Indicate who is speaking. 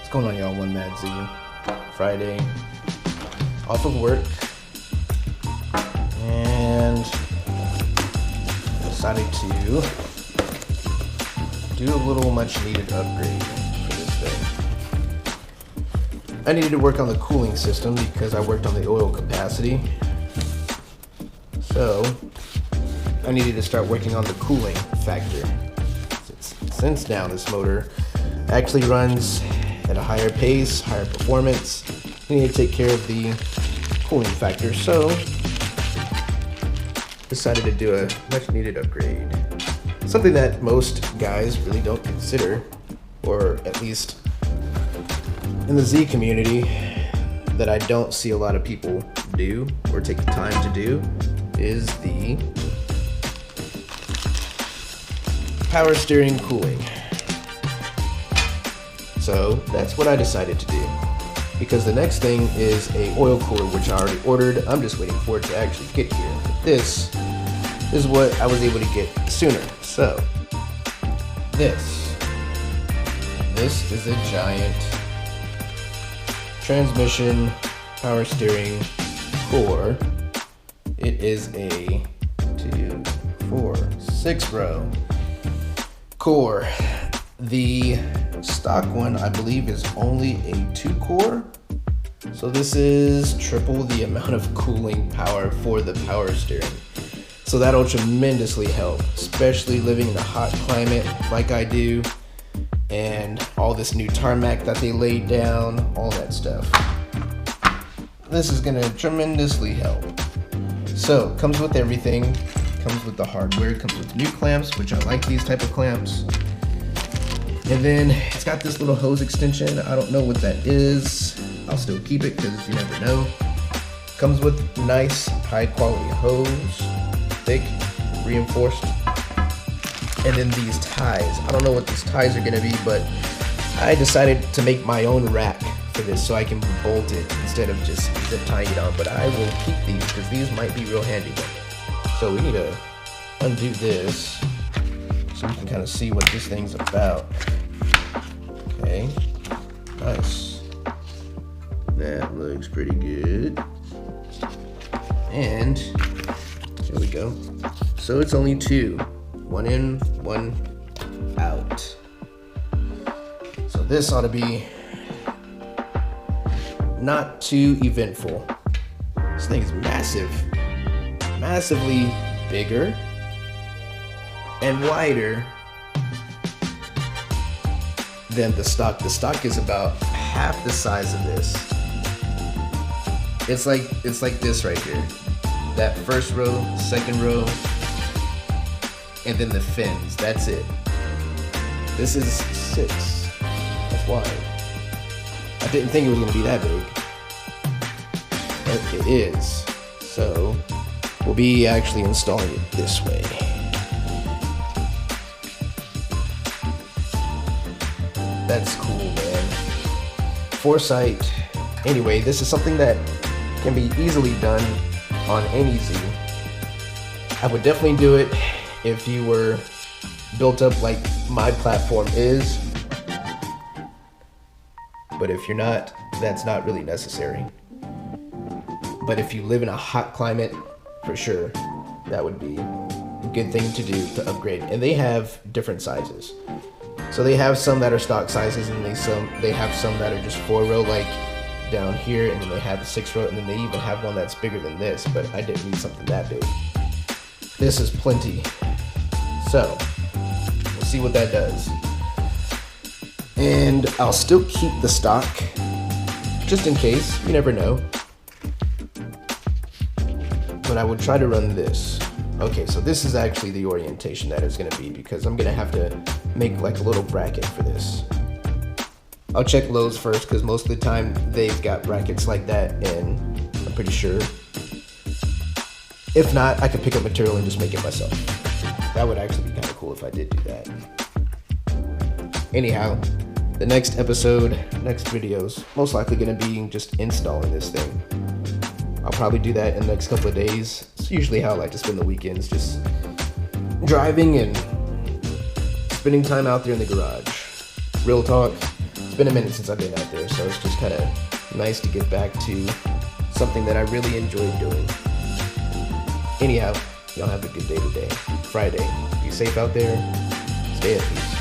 Speaker 1: What's going on, y'all? One Mad Z. Friday. Off of work. And decided to do a little much needed upgrade for this thing. I needed to work on the cooling system because I worked on the oil capacity. So I needed to start working on the cooling factor. Since now this motor actually runs at a higher pace, higher performance, we need to take care of the cooling factor. So decided to do a much needed upgrade. Something that most guys really don't consider, or at least in the Z community, that I don't see a lot of people do or take the time to do, is the power steering cooling. So that's what I decided to do, because the next thing is a oil cooler, which I already ordered. I'm just waiting for it to actually get here. But this is what I was able to get sooner. So this is a giant transmission power steering core. It is a 2, 4, 6 row core. The stock one, I believe, is only a 2-core. So this is triple the amount of cooling power for the power steering. So that'll tremendously help, especially living in a hot climate like I do, and all this new tarmac that they laid down, all that stuff. This is gonna tremendously help. So it comes with everything. Comes with the hardware, it comes with new clamps, which I like these type of clamps. And then it's got this little hose extension. I don't know what that is. I'll still keep it because you never know. Comes with nice high quality hose, thick, reinforced. And then these ties. I don't know what these ties are gonna be, but I decided to make my own rack for this so I can bolt it instead of just zip tying it on. But I will keep these because these might be real handy. So we need to undo this so we can kind of see what this thing's about. Okay, nice. That looks pretty good. And here we go. So it's only 2. 1 in, 1 out. So this ought to be not too eventful. This thing is massive. Massively bigger and wider than the stock. The stock is about half the size of this. It's like this right here. That first row, second row, and then the fins. That's it. This is 6. That's wide. I didn't think it was gonna be that big, but it is. So we'll be actually installing it this way. That's cool, man. Foresight. Anyway, this is something that can be easily done on any Z. I would definitely do it if you were built up like my platform is. But if you're not, that's not really necessary. But if you live in a hot climate, for sure, that would be a good thing to do to upgrade. And they have different sizes. So they have some that are stock sizes, and they have some that are just 4-row, like down here, and then they have the 6-row, and then they even have one that's bigger than this, but I didn't need something that big. This is plenty. So we'll see what that does. And I'll still keep the stock, just in case, you never know. But I would try to run this. Okay, so this is actually the orientation that it's gonna be, because I'm gonna have to make like a little bracket for this. I'll check Lowe's first, because most of the time they've got brackets like that, and I'm pretty sure. If not, I could pick up material and just make it myself. That would actually be kind of cool if I did do that. Anyhow, the next episode, next videos, most likely gonna be just installing this thing. I'll probably do that in the next couple of days. It's usually how I like to spend the weekends, just driving and spending time out there in the garage. Real talk, been a minute since I've been out there, so it's just kind of nice to get back to something that I really enjoyed doing. Anyhow, y'all have a good day today. Friday. Be safe out there. Stay at peace.